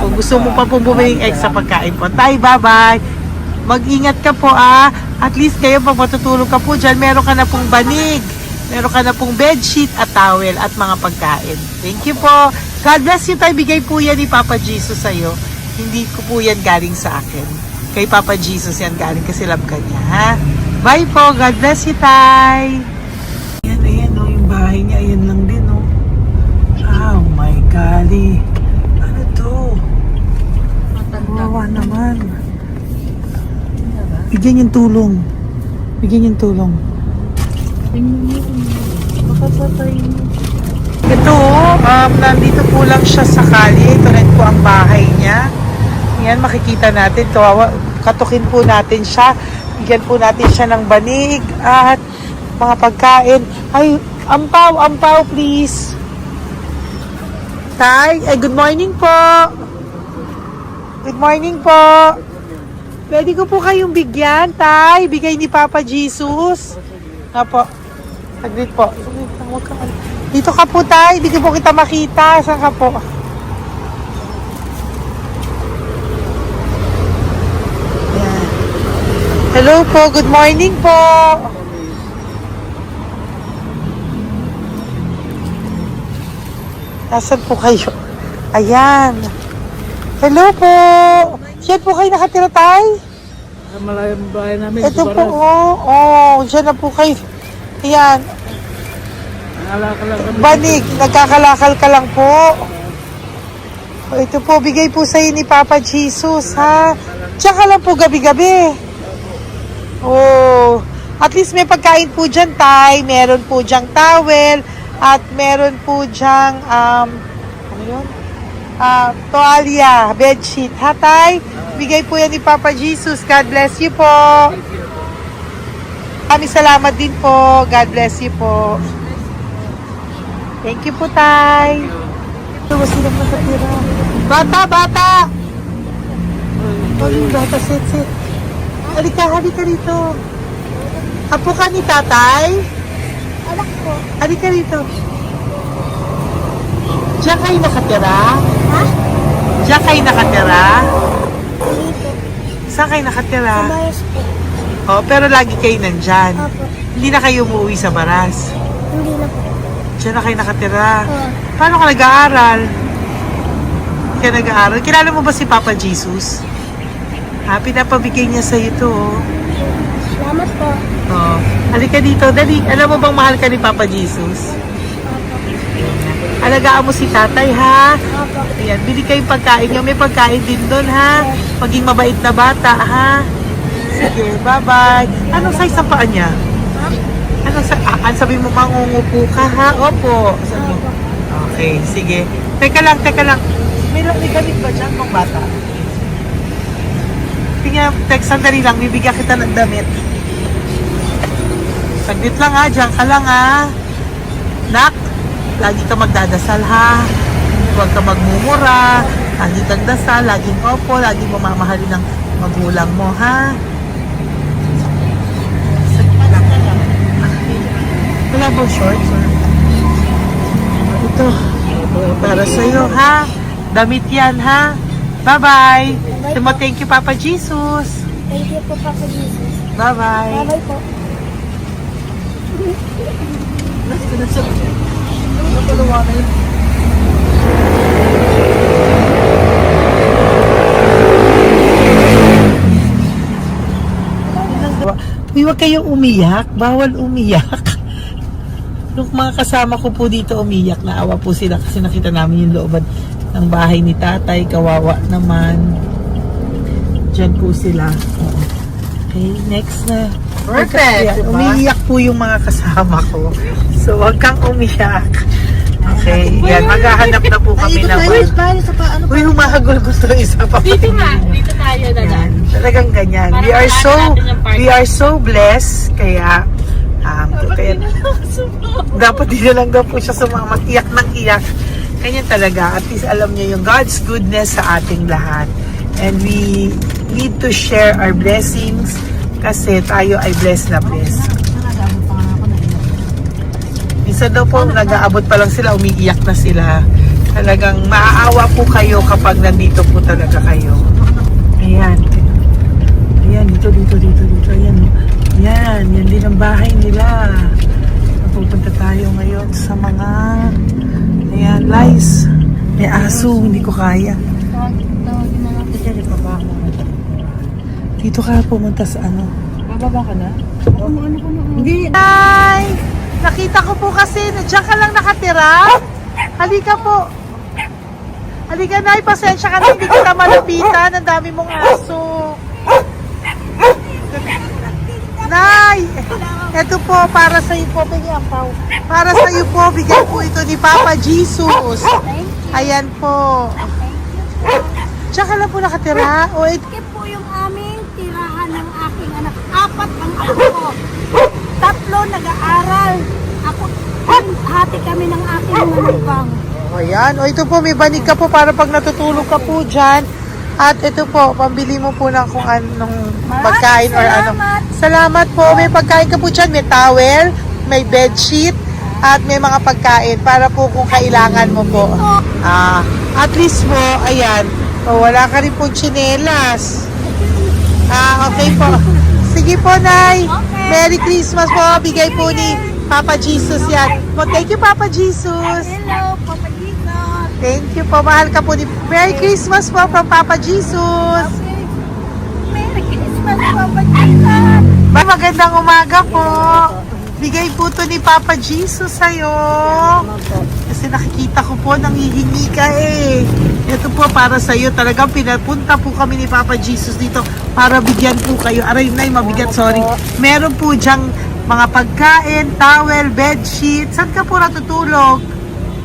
Kung gusto mo pa pong bumili extra pagkain po. Tay, bye-bye. Mag-ingat ka po, At least kayo, pag matutulog ka po dyan, meron ka na pong banig. Meron ka na pong bedsheet at towel at mga pagkain. Thank you po. God bless you, tay. Bigay po yan ni Papa Jesus sa'yo. Hindi ko po yan galing sa akin. Kay Papa Jesus yan galing kasi love ka niya, ha? Bye po. God bless you, tay. Ayan, yung bahay niya. Ayan lang din, Oh my golly. Ano to? Wawa naman. Bigyan yung tulong. Ito, nandito po lang siya sa kalye. Ito rin po ang bahay niya. Yan, makikita natin. Katukin po natin siya. Bigyan po natin siya ng banig at mga pagkain. Ay, ampaw, please. Tay, good morning po. Good morning po. Pwede ko po kayong bigyan, tay. Bigay ni Papa Jesus. Apo. Saglit po. Dito ka po, tay. Hindi ko po kita makita. Saan ka po? Ayan. Hello po. Good morning po. Nasaan po kayo? Ayan. Hello po. Diyan po kayo nakatira, tay? Malayang bahay namin. Ito po, dyan na po kayo. Ayan. Banig, nagkakalakal ka lang po. Ito po, bigay po sa'yo ni Papa Jesus, ha? Diyan ka lang po gabi-gabi. At least may pagkain po dyan, tay. Meron po dyang towel. At meron po dyang, toalya, bedsheet. Ha, tay? Bigay po yan ni Papa Jesus. God bless you po. Kami salamat din po. God bless you po. Thank you po, tay. Ito, silang nakatira. Bata! Bata, sit. Halika rito. Apo ka ni tatay? Anak po. Halika rito. Diyan kayo nakatira? Ha? Diyan kayo nakatira? Dito. Saan kayo nakatira? Mayos po. Pero lagi kayo nandyan. Opo. Hindi na kayo umuwi sa Baras. Hindi na po. Diyan na kayo nakatira. Oo. Paano ka nag-aaral? Hindi ka nag-aaral? Kilala mo ba si Papa Jesus? Pinapabigay niya sa'yo ito, Salamat po. Halika dito, dali. Alam mo bang mahal ka ni Papa Jesus? Alagaan mo si tatay, ha? Opo. Ayan, bili kayong pagkain niyo. May pagkain din doon, ha? Maging mabait na bata, ha? Sige, bye-bye. Anong size ang paa niya? Ha? Sabi mo, mangungupo ka, ha? Opo. Sabi mo. Okay, sige. Teka lang. May gamit ba dyan mong bata? Tingnan, sandali lang. Bibigyan kita ng damit. Saglit lang, ha? Diyan ka lang, ha? Nak, lagi ka magdadasal, ha? Huwag ka magmumura. Lagi kang dasal, laging opo, laging mamamahalin ng magulang mo, ha? ko, shorts or... Ito, para sa'yo, ha? Damit yan, ha? Bye-bye. Thank you, Papa Jesus. Thank you po, Papa Jesus. Bye-bye. Bye-bye po. Uy, huwag kayong umiyak. Bawal umiyak. Nung mga kasama ko po dito umiyak, naawa po sila kasi nakita namin yung looban ng bahay ni tatay. Kawawa naman. Diyan po sila. Okay, next na. Perfect, diba? Umiiyak po yung mga kasama ko. So, huwag kang umiyak. Okay, yan. Maghahanap na po kami ng... Uy, humahagol gusto isa pa. Dito tayo na Yan, talagang ganyan. We are so blessed. Kaya, dapat din na lang daw po siya sumama. Iyak ng iyak. Ganyan talaga. At least alam niya yung God's goodness sa ating lahat. And we need to share our blessings kasi tayo ay blessed na blessed. Minsan daw po, nag-aabot pa lang sila, umiiyak na sila. Talagang maaawa po kayo kapag nandito po talaga kayo. Ayan. Ayan, dito. Ayan. Yan din ang bahay nila. Pupunta tayo ngayon sa mga... Ayan, lice. May aso, hindi ko kaya. Dito ka pumunta sa ano? Bababa ka na? Hindi. Hi! Nakita ko po kasi, diyan ka lang nakatira. Halika po. Halika, Nay, pasensya ka na, hindi kita malapitan. Ang dami mong aso. Nay! Ito po, para sa iyo po, bigyan pa. Para sa iyo po, bigyan po ito ni Papa Jesus. Ayan po. Diyan ka lang po nakatira. O, Ito po yung aming tirahan ng aking anak. 4 ang anak ko. 3 nag-aaral. Ako, hati kami ng aking manugang. ayan. O, ito po, may banig ka po para pag natutulog ka po dyan. At ito po, pambili mo po ng kung anong pagkain or ano. Salamat po. May pagkain ka po dyan. May towel, may bedsheet, at may mga pagkain para po kung kailangan mo po. At least po, ayan. O, wala ka rin po tsinelas. Okay po. Sige po, Nay. Merry Christmas po. Bigay po ni Papa Jesus yan. Po, thank you, Papa Jesus. Hello, Papa Jesus. Thank you po. Mahal ka po ni... Merry Christmas po from Papa Jesus. Okay. Merry Christmas, Papa Jesus. Magandang umaga po. Bigay po to ni Papa Jesus sa'yo. Kasi nakikita ko po, nanghihingi ka eh. Ito po para sa'yo. Talagang pinapunta po kami ni Papa Jesus dito para bigyan po kayo. Aray, Nay, mabigat, sorry. Meron po dyang mga pagkain, towel, bedsheet. Saan ka po natutulog?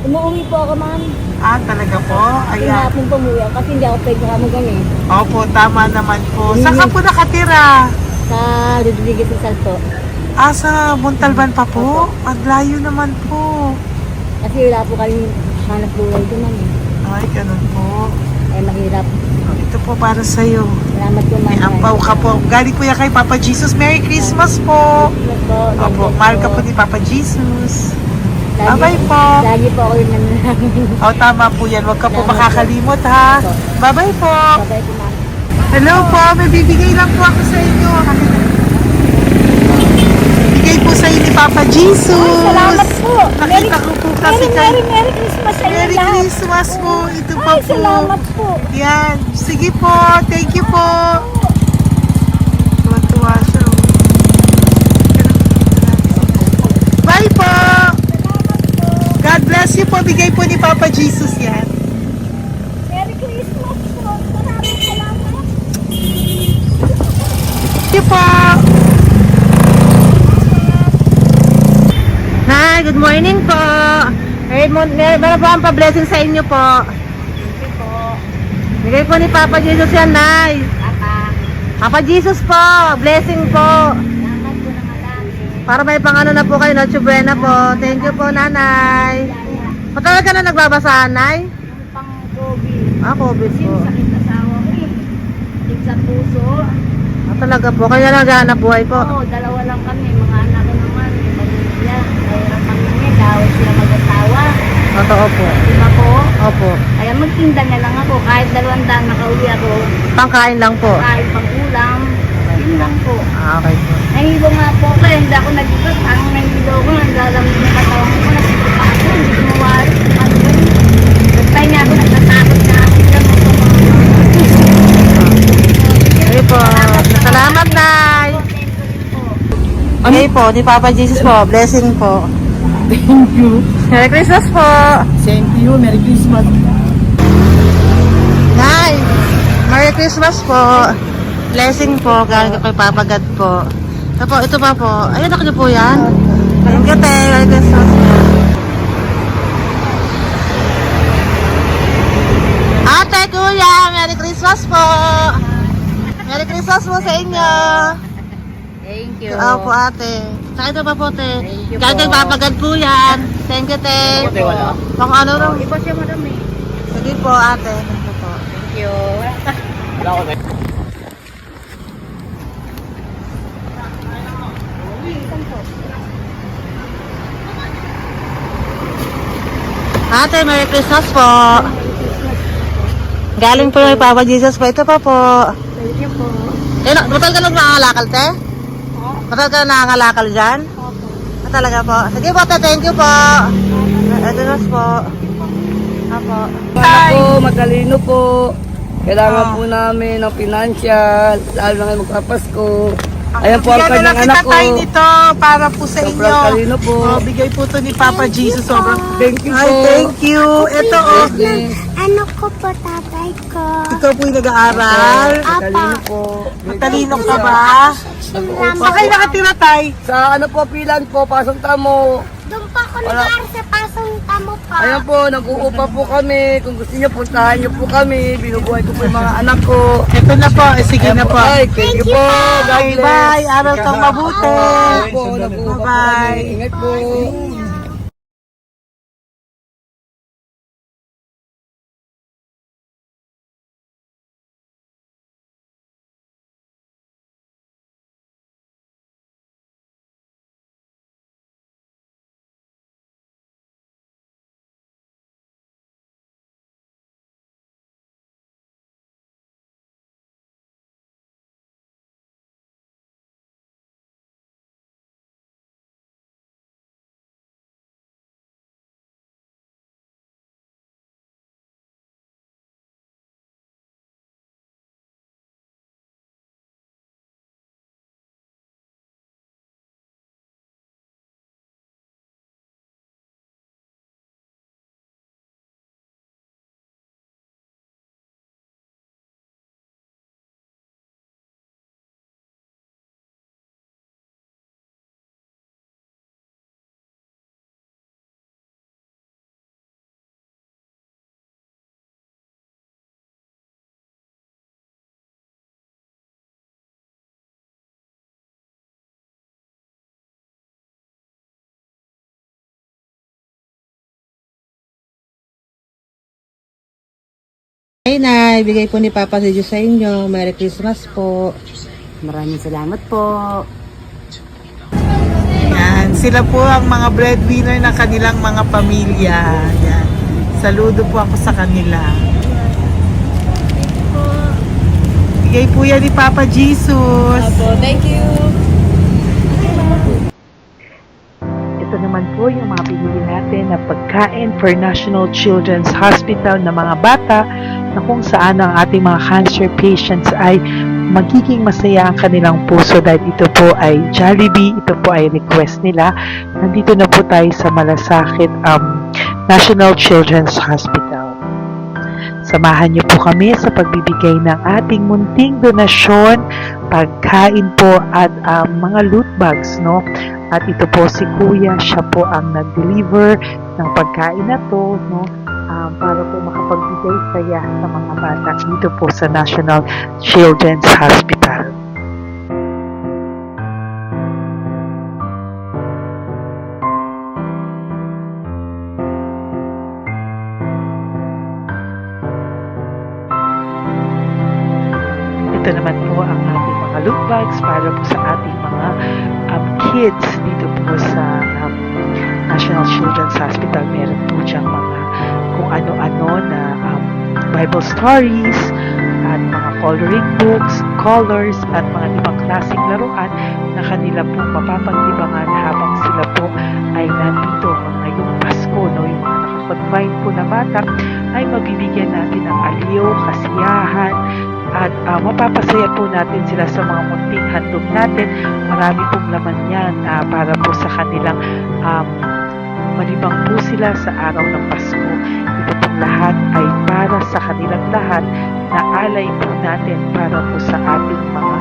Umuwi po ako, ma'am. Talaga po? Ayan. Pinapong pumuwi ako kasi hindi ako pwede kamagan eh. Opo, tama naman po. Saan ka po nakatira? Sa Rodriguez sa Salto. Sa Montalban pa po? Ang layo naman po. Kasi wala po kami hanap buhay doon, ma'am. Ay, ganun po. Eh, mahirap. Ito po para sa'yo. Salamat po, ma'am. May ampaw ka po. Galing po yan kay Papa Jesus. Merry Christmas po. Opo, mahal ka po ni Papa Jesus. Bye-bye po. Lagi po ako yung nananangin. Tama po yan. Huwag ka po makakalimot, ha. Bye-bye po. Bye-bye po, ma'am. Hello po. May bibigay lang po ako sa inyo. Bigay po sa inyo ni Papa Jesus. Salamat po. Nakita ko po kasi kayo. Merry Christmas sa inyo Merry lahat. Christmas po. Ito pa Ay, po. salamat po. Yan. Sige po. Thank you po. Tuwa-tuwa siya. Bye po. God bless you po. Bigay po ni Papa Jesus yan. Merry Christmas po. Maraming salamat. Thank you po. Hi, good morning po. Meron po ang pa-blessing sa inyo po. Thank you po. Bigay po ni Papa Jesus yan, Nay. Papa Jesus po, blessing po. Salamat po ng alangin. Para may pangano na po kayo, Noche Buena po. Thank you po, Nanay. Matagal ka na nagbabasahan, Nay? Pang COVID. COVID po. Sakit asawa ko eh. Sakit sa puso. Talaga po, kaya naghahanap buhay po. Oo, 2 lang kami. Mga anak ko naman. May pamilya. Mahirap nag-away sila mag-asawa. Totoo po. Di ba po? Opo. Kaya magtinda na lang ako. Kahit 200 nakauwi ako. Pangkain lang po. Kahit pang ulam. Yun lang po. Okay po. Nahilo nga po ako. Hindi ako nag-ibat. Ang nahilo ko. Naglalamig yung katawan ko. Nagsipa ako. Hindi ko mawari. Ano ba yun? Basta nga ako nagtatakot na ako. Okay po. Salamat, Nay. Okay po, ni Papa Jesus po. Blessing po. Thank you. Merry Christmas po. Same to you. Merry Christmas. Nay, Merry Christmas po. Blessing po, galing kay Papa God po. Ito pa po. Ayun, ako niyo po yan. Thank you, te. Merry Christmas po. Ate, kuya, Merry Christmas po. Merry Christmas po sa inyo. Thank you. Po, ate. Saka ito pa po, te. Thank you Galing kay po. Papa God po yan. Thank you, te. Pang ano rin. Iba siya madami. Sige po, ate. Thank you po. Thank you. Ate, Merry Christmas po. Galing po kay Papa Jesus po. Ito pa po. Thank you po. Batal ka lang nangangalakal, te? Batal ka lang nangangalakal dyan? Talaga po. Sige po, te. Thank you po. Ito na po. Apo. Ako, matalino po. Kailangan po namin ng financial, lalo na ngayon magpapasko. Ayan po ang Bigyan na kanyang lang anak kita ko. tayo nito para po sa Sobrang inyo. talino po. Bigay po to ni Papa Jesus. Sobrang Thank you po. Ay, thank you. Ito, oh. Ano ko po tatay ko? Ikaw po yung nag-aaral. Matalino po. Matalino ka ba? Saan kayo nakatira, tay? Sa ano po, pilan po, pasong tamo. Doon pa ako nag-aaral sa pasong tamo pa. Ayan po, nag-uupa po kami. Kung gusto niyo, puntahan niyo po kami. Binubuhay ko po yung mga anak ko. Ito na po. Sige Ayan na po. Ay, thank you po. God Bye, bless. bye. Aral kang mabuti. Ayan po, nag-uupa po Bye-bye. kami. Ingat po. Ay, Nay. Bigay po ni Papa Jesus sa inyo. Merry Christmas po. Maraming salamat po. Yan. Sila po ang mga breadwinner ng kanilang mga pamilya. Yan. Saludo po ako sa kanila. Bigay po yan ni Papa Jesus. Thank you. Ito naman po yung mga pinili natin na pagkain for National Children's Hospital na mga bata na kung saan ang ating mga cancer patients ay magiging masaya ang kanilang puso dahil ito po ay Jollibee, ito po ay request nila. Nandito na po tayo sa Malasakit National Children's Hospital. Samahan niyo po kami sa pagbibigay ng ating munting donasyon, pagkain po at mga loot bags, no? At ito po si Kuya, siya po ang nag-deliver ng pagkain na to, no? Para po makapagbigay saya sa mga bata dito po sa National Children's Hospital. Ito naman po ang ating mga loot bags para po sa ating mga kids dito po sa National Children's Hospital. Meron po diyang mga kung ano-ano na Bible stories at mga coloring books, colors at mga ibang klaseng laruan na kanila po mapapaglibangan habang sila po ay nandito ngayong Pasko. No? Yung mga nakakonfine po na bata ay mabibigyan natin ng aliw, kasiyahan, at mapapasaya po natin sila sa mga munting handog natin. Marami pong laman yan para po sa kanilang malibang po sila sa araw ng Pasko. Ito pong lahat ay para sa kanilang lahat na alay po natin para po sa ating mga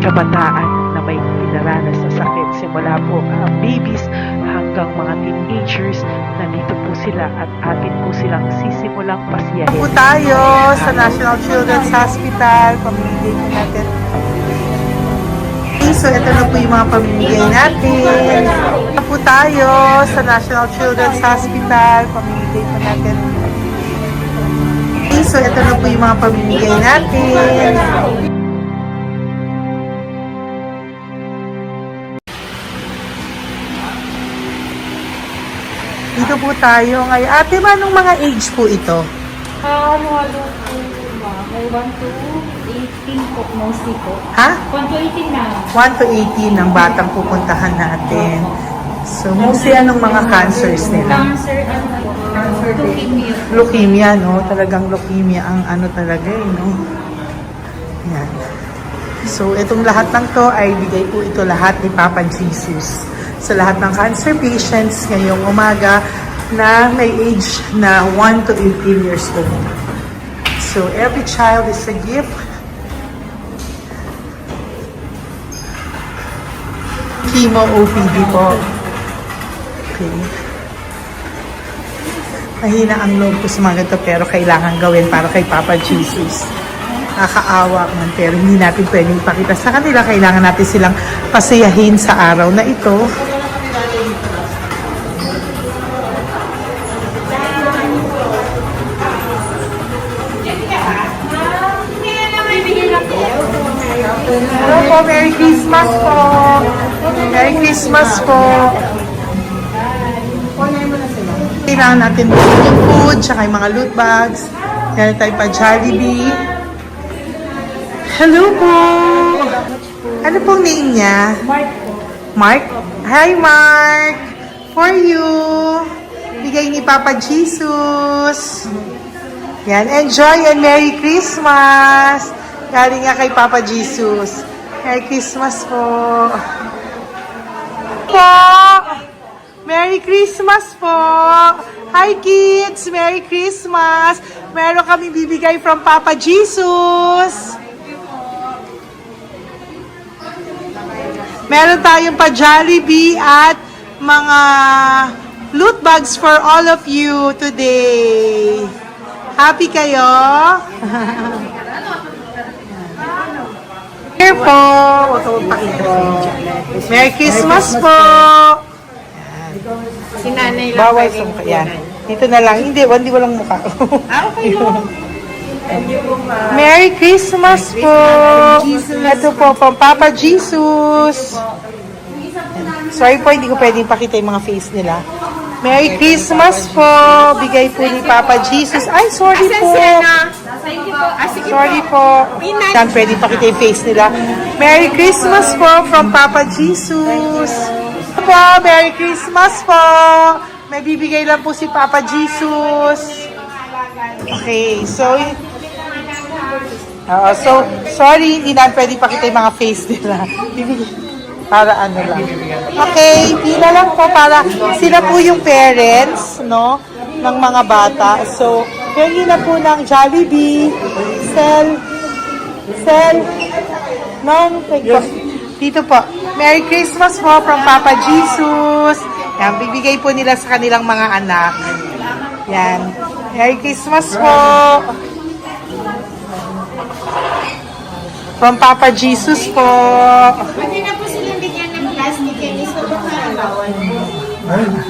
kabataan na may pinaranas na sakit. Simula po babies hanggang mga teenagers, nandito po sila at atin po silang sisimulang pasiyahin. Po tayo sa National Children's Hospital. Pamimigay po natin. So, ito na po yung mga pamimigay natin. Ito po tayo sa National Children's Hospital. Pamimigay po natin. So, ito na po yung mga pamimigay natin. Dito po tayo ngayon. Ate, anong mga age po ito? Ano po ba? May 1 to 18 po, mostly po. Ha? 1 to 18 na. 1 to 18 ang batang pupuntahan natin. So, mostly anong mga cancers nila? Cancer, ano po? Leukemia. Leukemia, no? Talagang leukemia ang ano talaga, no? Yan. So, itong lahat ng to ay bigay po ito lahat ni Papa Jesus. Sa lahat ng cancer patients ngayong umaga na may age na 1 to 18 years old. So, every child is a gift. Chemo OPD po. Okay. Mahina ang loob ko sa mga ganito pero kailangan gawin para kay Papa Jesus. Nakakaawa man pero hindi natin pwedeng ipakita sa kanila. Kailangan natin silang pasayahin sa araw na ito. Hello po, Merry Christmas po. Merry Christmas po. Kailangan natin yung food, tsaka yung mga loot bags. Meron tayo pa Jollibee. Hello po. Ano pong name niya? Mark po. Mark? Hi, Mark. For you. Bigay ni Papa Jesus. Yan. Enjoy and Merry Christmas. Galing nga kay Papa Jesus. Merry Christmas po. Merry Christmas po. Hi kids. Merry Christmas. Meron kami bibigay from Papa Jesus. Meron tayong pa Jollibee at mga loot bags for all of you today. Happy kayo? Here po. Merry Christmas po. Si nanay lang. Bawal sa mukha. Yan. Dito na lang. Hindi, walang mukha. Okay lang. Merry Christmas po. Ito po, pang Papa Jesus. Sorry po, hindi ko pwedeng pakita yung mga face nila. Merry Christmas po. Bigay po ni Papa Jesus. Ay, sorry po. Sorry po. Yan, pwedeng pakita yung face nila. Merry Christmas po from Papa Jesus. Po, Merry Christmas po. May bibigay lang po si Papa Jesus. Okay, so sorry, hindi na pwede pakita yung mga face nila. Para ano lang. Okay, pila lang po para sila po yung parents, no, ng mga bata. So, hingi na po ng Jollibee, dito po. Merry Christmas po from Papa Jesus. Yan, bibigay po nila sa kanilang mga anak. Yan. Merry Christmas po. From Papa Jesus po. Pwede na po silang bigyan ng plastic and iso ba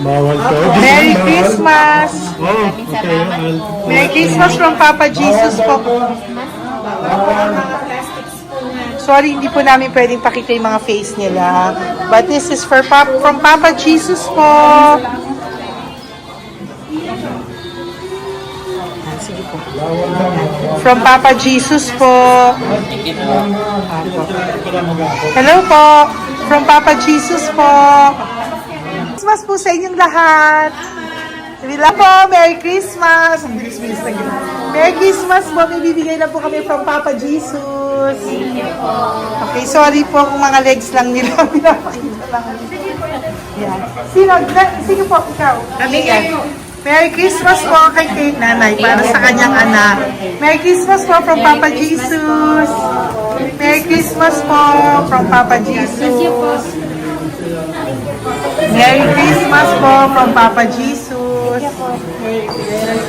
Bawal to. Merry Christmas. Oh, okay. Merry Christmas from Papa Jesus po. Sorry, hindi po namin pwedeng pakita yung mga face nila. But this is from Papa Jesus po. Sige po. From Papa Jesus po. Hello po. From Papa Jesus po. Christmas po sa inyong lahat. Wala po, Merry Christmas. Merry Christmas po. May bibigay na po kami from Papa Jesus. Okay, sorry po kung mga legs lang nila. Pinapakita lang. Yan. Sino po? Ikaw. Kami yan. Merry Christmas po kay Nanay para sa kanyang anak. Merry Christmas po from Papa Jesus. Merry Christmas po from Papa Jesus. Merry Christmas po from Papa Jesus. Merry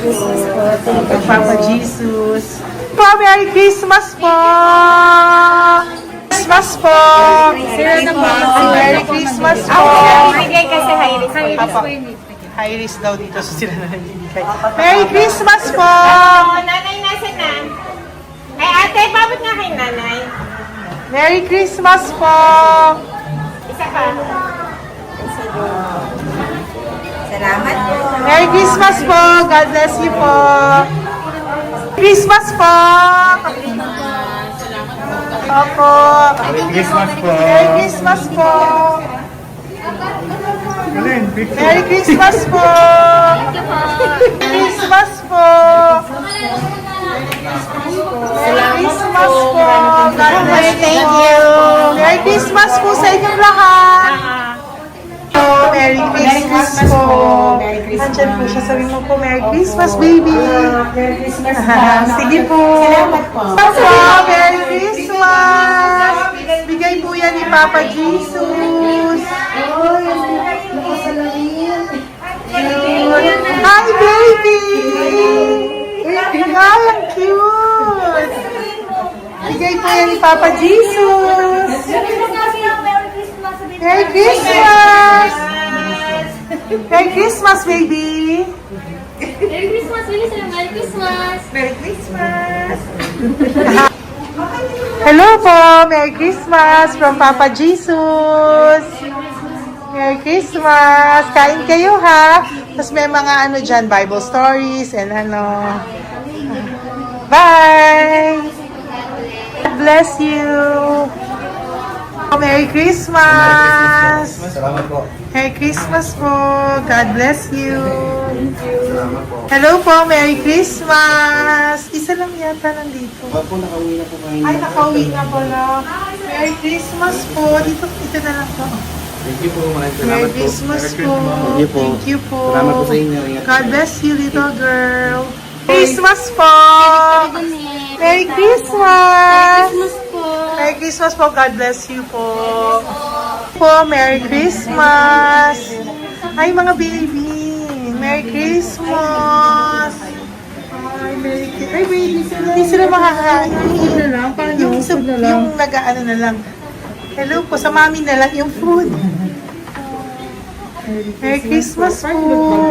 Christmas po from Papa Jesus. Po, Merry Christmas po. Christmas po. Merry Christmas po. Bigay kasi Iris. Iris daw dito so sila na nagbibigay. Merry Christmas po. Nanay, nasa na? Ay, ate, pabot nga kay nanay. Merry Christmas po. Isa pa. Salamat po. Merry Christmas po. God bless you po. Christmas po. Opo. Merry Christmas po. Merry Christmas po. Merry Christmas po. Christmas po. Merry Christmas po. God bless you. Thank you. Merry Christmas po sa inyong lahat. Merry Christmas po. Nandyan po siya. Sabi mo po, Merry Christmas, baby. Merry Christmas. Sige po. Salamat po. Merry Christmas. Bigay po yan ni Papa Jesus. Hi, baby! Hi, ang cute! Bigay po yan ni Papa Jesus. Merry Christmas! Merry Christmas, baby! Merry Christmas, Willie! Merry Christmas! Merry Christmas! Hello po! Merry Christmas from Papa Jesus! Merry Christmas! Kain kayo ha! Tapos may mga ano dyan, Bible stories and ano. Bye! God bless you! Merry Christmas! Salamat po. Merry Christmas po! God bless you! Hello po! Merry Christmas! Isa lang yata nandito. Opo, nakauwi na po kayo. Ay, nakauwi na pala. Merry Christmas po! Dito na lang po. Thank you po. Maraming salamat Merry po. Christmas po! Thank you po. Thank you po! Salamat po sa inyo. Ingat God bless you, little girl! Christmas po! Merry Christmas! Merry Christmas po! God bless you po! Merry Christmas! Ay, mga baby! Merry Christmas! Ay, Merry Christmas! Ay, baby! Hindi sila makakain. Yung nag-ano na lang. Hello po, sa mami na lang yung food. Merry Christmas po!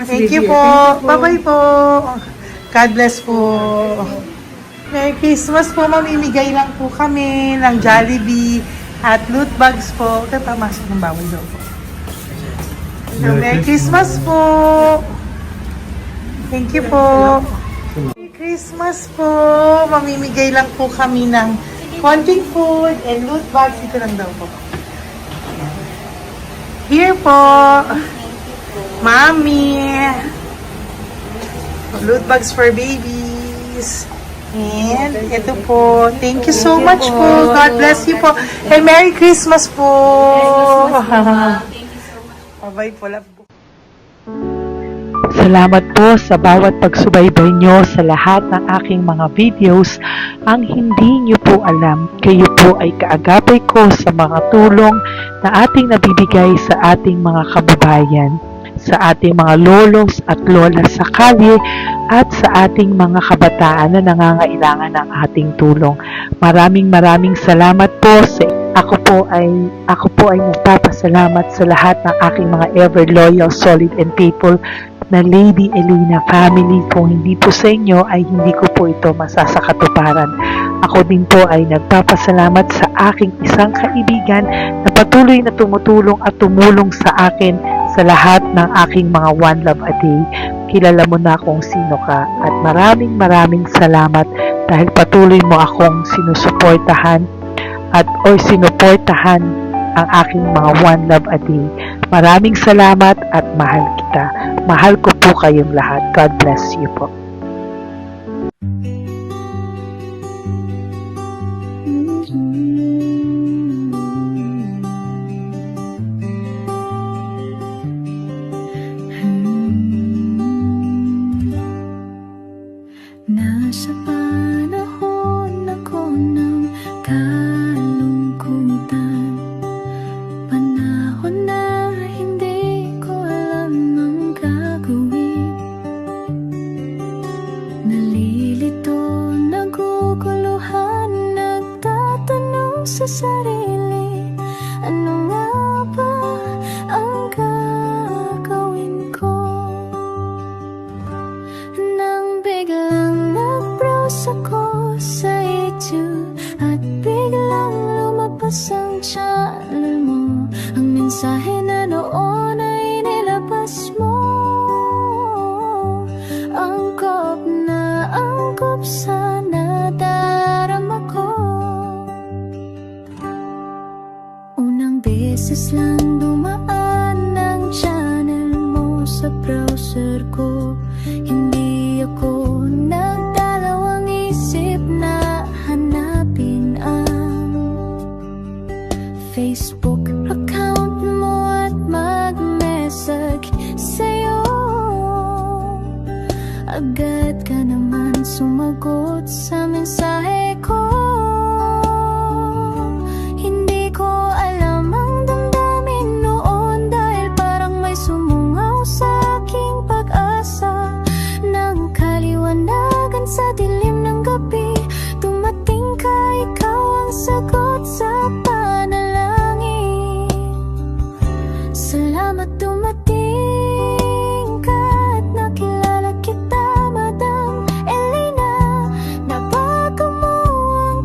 Thank you po! Bye-bye po! God bless po! Merry Christmas po! Mamimigay lang po kami ng Jollibee at loot bags po. Ito pamasok ng bawal daw po. So, Merry Christmas po! Thank you po! Merry Christmas po! Mamimigay lang po kami ng konting food and loot bags. Ito lang daw po. Here po! Mommy! Loot bags for babies. And ito po. Thank you so much po. God bless you po. And Merry Christmas po. Bye-bye po. Love po. Salamat po sa bawat pagsubaybay nyo sa lahat ng aking mga videos. Ang hindi nyo po alam, kayo po ay kaagapay ko sa mga tulong na ating nabibigay sa ating mga kababayan, sa ating mga lolos at lola sa kalye at sa ating mga kabataan na nangangailangan ng ating tulong. Maraming salamat po sa ako po ay nagpapasalamat sa lahat ng aking mga ever loyal, solid and faithful na Lady Elena family. Kung hindi po sa inyo ay hindi ko po ito masasakatuparan. Ako din po ay nagpapasalamat sa aking isang kaibigan na patuloy na tumutulong at tumulong sa akin sa lahat ng aking mga One Love a Day. Kilala mo na kung sino ka at maraming salamat dahil patuloy mo akong sinusuportahan o sinuportahan ang aking mga One Love a Day. Maraming salamat at mahal kita. Mahal ko po kayong lahat. God bless you po. Nasa panahon ako ng kalungkutan, panahon na hindi ko alam ang gagawin. Nalilito, naguguluhan, nagtatanong sa sarili, ano nga ba ang gagawin ko? Nang biglang nag-browse ako sa YouTube at biglang lumabas ang channel mo, ang mensahe na noon ay nilabas mo. Angkop sa nadarama ko. Unang beses lang dumaan ang channel mo sa browser ko, hindi ako nagdalawang isip na hanapin ang Facebook account mo at mag-message sa'yo. Agad ka naman sumagot sa mensahe ko. Hindi ko alam ang damdamin noon dahil parang may sumungaw sa aking pag-asa. Nang kaliwanagan sa dilim ng gabi, dumating ka, ikaw ang sagot sa panalangin. Salamat dumating ka at nakilala kita, Madam Elena. Nabago mo ang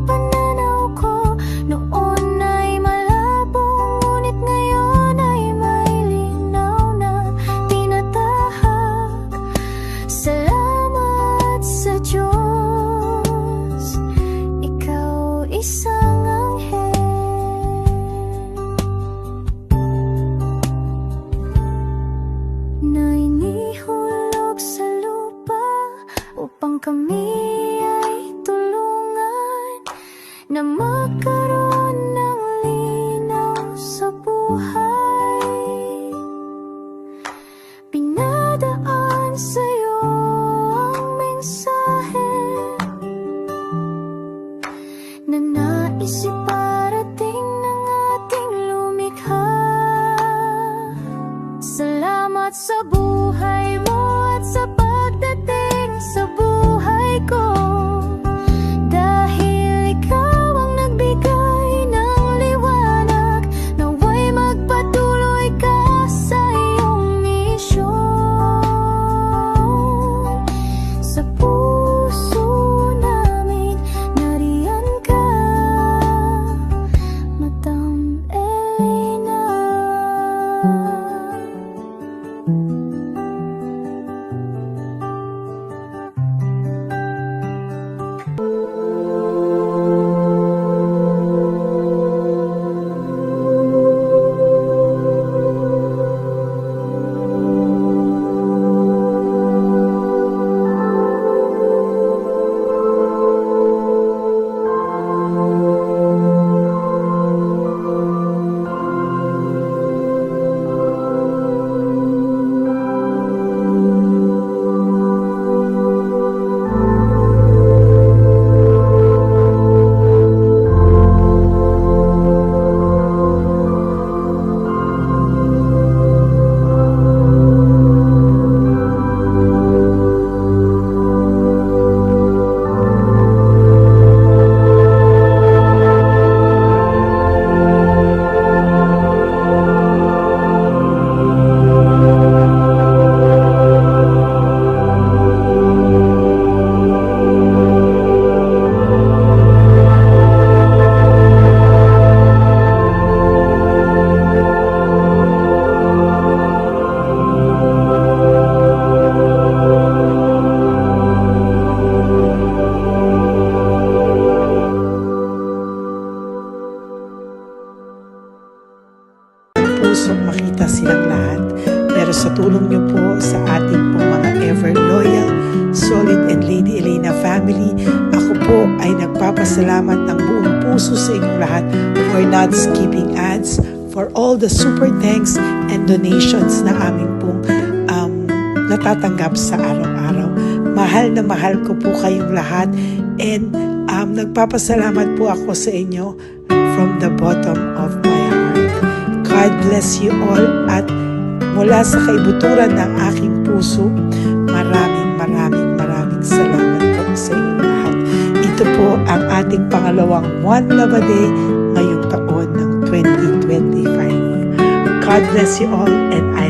gustong makita silang lahat. Pero sa tulong niyo po sa ating pong mga ever loyal, solid and Lady Elena family, ako po ay nagpapasalamat ng buong puso sa inyong lahat for not skipping ads, for all the super thanks and donations na aming pong natatanggap sa araw-araw. Mahal na mahal ko po kayong lahat, and nagpapasalamat po ako sa inyo from the bottom of my heart. God bless you all, at mula sa kaibuturan ng aking puso, maraming salamat po sa inyong lahat. Ito po ang ating pangalawang One Love a Day ngayong taon ng 2025. God bless you all, and I